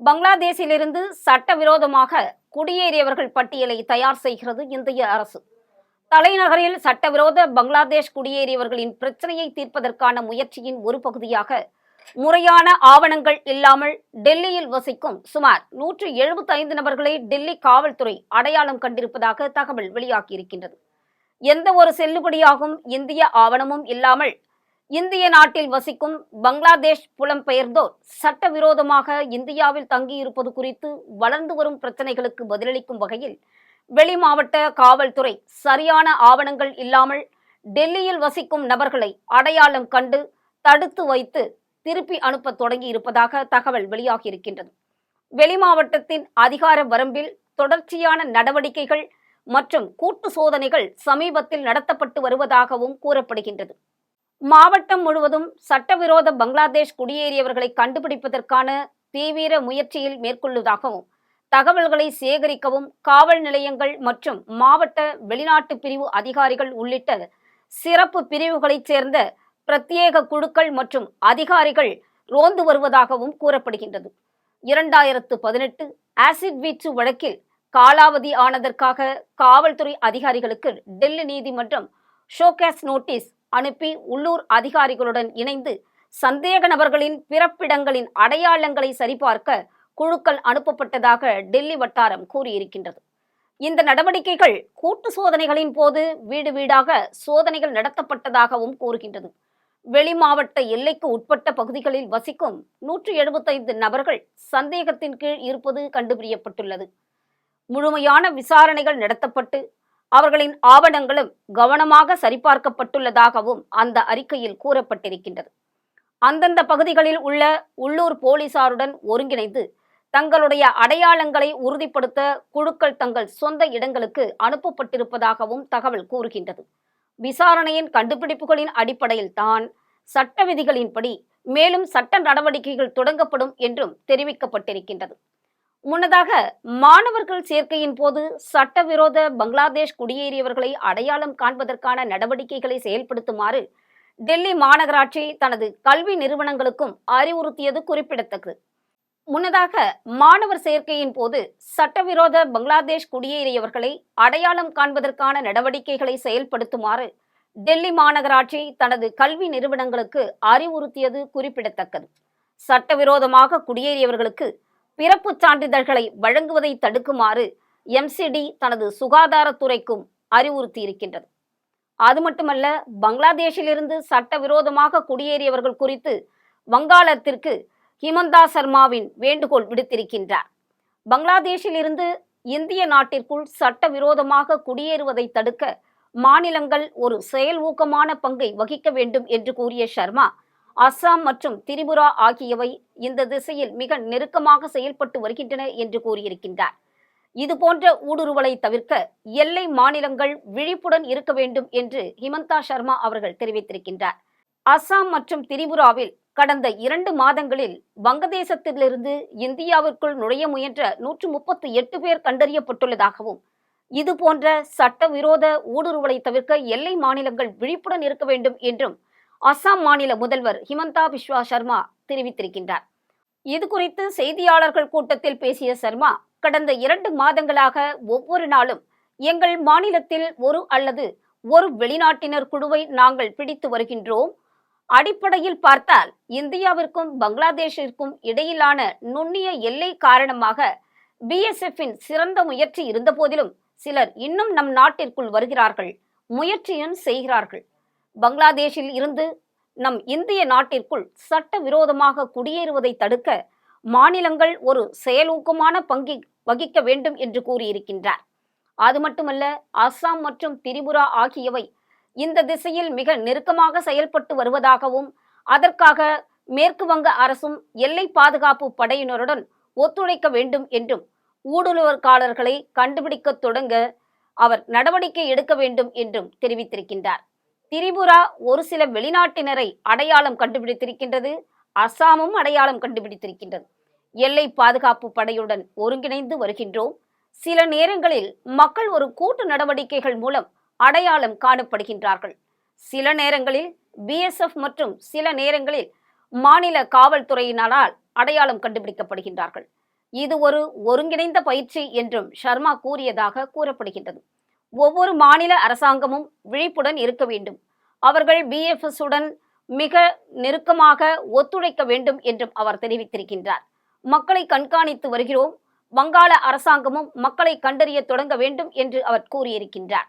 பங்களாதேஷிலிருந்து சட்டவிரோதமாக குடியேறியவர்கள் பட்டியலை தயார் செய்கிறது இந்திய அரசு. தலைநகரில் சட்டவிரோத பங்களாதேஷ் குடியேறியவர்களின் பிரச்சனையை தீர்ப்பதற்கான முயற்சியின் ஒரு பகுதியாக முறையான ஆவணங்கள் இல்லாமல் டெல்லியில் வசிக்கும் சுமார் 175 நபர்களை டெல்லி காவல்துறை அடையாளம் கண்டிருப்பதாக தகவல் வெளியாகியிருக்கின்றது. எந்த ஒரு செல்லுபடியாகும் இந்திய ஆவணமும் இல்லாமல் இந்திய நாட்டில் வசிக்கும் பங்களாதேஷ் புலம்பெயர்ந்தோர் சட்டவிரோதமாக இந்தியாவில் தங்கியிருப்பது குறித்து வளர்ந்து வரும் பிரச்சனைகளுக்கு பதிலளிக்கும் வகையில் வெளி மாவட்ட காவல்துறை சரியான ஆவணங்கள் இல்லாமல் டெல்லியில் வசிக்கும் நபர்களை அடையாளம் கண்டு தடுத்து வைத்து திருப்பி அனுப்ப தொடங்கி இருப்பதாக தகவல் வெளியாகியிருக்கின்றது. வெளி மாவட்டத்தின் அதிகார வரம்பில் தொடர்ச்சியான நடவடிக்கைகள் மற்றும் கூட்டு சோதனைகள் சமீபத்தில் நடத்தப்பட்டு வருவதாகவும் கூறப்படுகின்றது. மாவட்டம் முழுவதும் சட்டவிரோத பங்களாதேஷ் குடியேறியவர்களை கண்டுபிடிப்பதற்கான தீவிர முயற்சியில் மேற்கொள்வதாகவும் தகவல்களை சேகரிக்கவும் காவல் நிலையங்கள் மற்றும் மாவட்ட வெளிநாட்டு பிரிவு அதிகாரிகள் உள்ளிட்ட சிறப்பு பிரிவுகளைச் சேர்ந்த பிரத்யேக குழுக்கள் மற்றும் அதிகாரிகள் ரோந்து வருவதாகவும் கூறப்படுகின்றது. 2018 ஆசிட் வீச்சு வழக்கில் காலாவதி ஆனதற்காக காவல்துறை அதிகாரிகளுக்கு டெல்லி நீதிமன்றம் ஷோகாஸ் நோட்டீஸ் அனுப்பி உள்ளூர் அதிகாரிகளுடன் இணைந்து சந்தேக நபர்களின் பிறப்பிடங்களின் அடையாளங்களை சரிபார்க்க குழுக்கள் அனுப்பப்பட்டதாக டெல்லி வட்டாரம் கூறியிருக்கின்றது. இந்த நடவடிக்கைகள் கூட்டு சோதனைகளின் போது வீடு வீடாக சோதனைகள் நடத்தப்பட்டதாகவும் கூறுகின்றது. வெளி மாவட்ட எல்லைக்கு உட்பட்ட பகுதிகளில் வசிக்கும் 175 நபர்கள் சந்தேகத்தின் கீழ் இருப்பது கண்டுபிடிக்கப்பட்டுள்ளது. முழுமையான விசாரணைகள் நடத்தப்பட்டு அவர்களின் ஆவணங்களும் கவனமாக சரிபார்க்கப்பட்டுள்ளதாகவும் அந்த அறிக்கையில் கூறப்பட்டிருக்கின்றது. அந்தந்த பகுதிகளில் உள்ள உள்ளூர் போலீசாருடன் ஒருங்கிணைந்து தங்களுடைய அடையாளங்களை உறுதிப்படுத்த குழுக்கள் தங்கள் சொந்த இடங்களுக்கு அனுப்பப்பட்டிருப்பதாகவும் தகவல் கூறுகின்றது. விசாரணையின் கண்டுபிடிப்புகளின் அடிப்படையில் தான் சட்ட விதிகளின்படி மேலும் சட்ட நடவடிக்கைகள் தொடங்கப்படும் என்றும் தெரிவிக்கப்பட்டிருக்கின்றது. முன்னதாக மாணவர்கள் சேர்க்கையின் போது சட்டவிரோத பங்களாதேஷ் குடியேறியவர்களை அடையாளம் காண்பதற்கான நடவடிக்கைகளை செயல்படுத்துமாறு டெல்லி மாநகராட்சி தனது கல்வி நிறுவனங்களுக்கும் அறிவுறுத்தியது குறிப்பிடத்தக்கது. முன்னதாக மாணவர் சேர்க்கையின் போது சட்டவிரோத பங்களாதேஷ் குடியேறியவர்களை அடையாளம் காண்பதற்கான நடவடிக்கைகளை செயல்படுத்துமாறு டெல்லி மாநகராட்சி தனது கல்வி நிறுவனங்களுக்கு அறிவுறுத்தியது குறிப்பிடத்தக்கது. சட்டவிரோதமாக குடியேறியவர்களுக்கு பிறப்புச் சான்றிதழ்களை வழங்குவதை தடுக்குமாறு MCD தனது சுகாதாரத்துறைக்கும் அறிவுறுத்தியிருக்கின்றது. அது மட்டுமல்ல, பங்களாதேஷிலிருந்து சட்டவிரோதமாக குடியேறியவர்கள் குறித்து வங்காளத்திற்கு ஹிமந்தா சர்மாவின் வேண்டுகோள் விடுத்திருக்கின்றார். பங்களாதேஷில் இருந்து இந்திய நாட்டிற்குள் சட்டவிரோதமாக குடியேறுவதை தடுக்க மாநிலங்கள் ஒரு செயல் ஊக்கமான பங்கை வகிக்க வேண்டும் என்று கூறிய சர்மா, அஸ்ஸாம் மற்றும் திரிபுரா ஆகியவை இந்த திசையில் மிக நெருக்கமாக செயல்பட்டு வருகின்றன என்று கூறியிருக்கின்றார். இதுபோன்ற ஊடுருவலை தவிர்க்க எல்லை மாநிலங்கள் விழிப்புடன் இருக்க வேண்டும் என்று ஹிமந்தா சர்மா அவர்கள் தெரிவித்திருக்கின்றார். அஸ்ஸாம் மற்றும் திரிபுராவில் கடந்த 2 மாதங்களில் வங்கதேசத்திலிருந்து இந்தியாவிற்குள் நுழைய முயன்ற 138 பேர் கண்டறியப்பட்டுள்ளதாகவும் இதுபோன்ற சட்டவிரோத ஊடுருவலை தவிர்க்க எல்லை மாநிலங்கள் விழிப்புடன் இருக்க வேண்டும் என்றும் அஸ்ஸாம் மாநில முதல்வர் ஹிமந்தா பிஸ்வா சர்மா தெரிவித்திருக்கின்றார். இது குறித்து செய்தியாளர்கள் கூட்டத்தில் பேசிய சர்மா, கடந்த 2 மாதங்களாக ஒவ்வொரு நாளும் எங்கள் மாநிலத்தில் ஒரு வெளிநாட்டினர் குழுவை நாங்கள் பிடித்து வருகின்றோம். அடிப்படையில் பார்த்தால் இந்தியாவிற்கும் பங்களாதேஷிற்கும் இடையிலான நுண்ணிய எல்லை காரணமாக BSFின் சிறந்த முயற்சி இருந்த போதிலும் சிலர் இன்னும் நம் நாட்டிற்குள் வருகிறார்கள், முயற்சியும் செய்கிறார்கள். பங்களாதேஷில் இருந்து நம் இந்திய நாட்டிற்குள் சட்டவிரோதமாக குடியேறுவதை தடுக்க மாநிலங்கள் ஒரு செயலூக்கமான பங்கை வகிக்க வேண்டும் என்று கூறியிருக்கின்றார். அது மட்டுமல்ல, அஸ்ஸாம் மற்றும் திரிபுரா ஆகியவை இந்த திசையில் மிக நெருக்கமாக செயல்பட்டு வருவதாகவும் அதற்காக மேற்கு வங்க அரசும் எல்லை பாதுகாப்பு படையினருடன் ஒத்துழைக்க வேண்டும் என்றும் ஊடுருவல்காரர்களை கண்டுபிடிக்க தொடங்க அவர் நடவடிக்கை எடுக்க வேண்டும் என்றும் தெரிவித்திருக்கின்றார். திரிபுரா ஒரு சில வெளிநாட்டினரை அடையாளம் கண்டுபிடித்திருக்கின்றது. அஸ்ஸாமும் அடையாளம் கண்டுபிடித்திருக்கின்றது. எல்லை பாதுகாப்பு படையுடன் ஒருங்கிணைந்து வருகின்றோம். சில நேரங்களில் மக்கள் ஒரு கூட்டு நடவடிக்கைகள் மூலம் அடையாளம் காணப்படுகின்றார்கள். சில நேரங்களில் BSF மற்றும் சில நேரங்களில் மாநில காவல்துறையினரால் அடையாளம் கண்டுபிடிக்கப்படுகின்றார்கள். இது ஒரு ஒருங்கிணைந்த பயிற்சி என்றும் சர்மா கூறியதாக கூறப்படுகின்றது. ஒவ்வொரு மாநில அரசாங்கமும் விழிப்புடன் இருக்க வேண்டும். அவர்கள் பிஎஃப்எஸ் உடன் மிக நெருக்கமாக ஒத்துழைக்க வேண்டும் என்றும் அவர் தெரிவித்திருக்கின்றார். மக்களை கண்காணித்து வருகிறோம். வங்காள அரசாங்கமும் மக்களை கண்டறிய தொடங்க வேண்டும் என்று அவர் கூறியிருக்கின்றார்.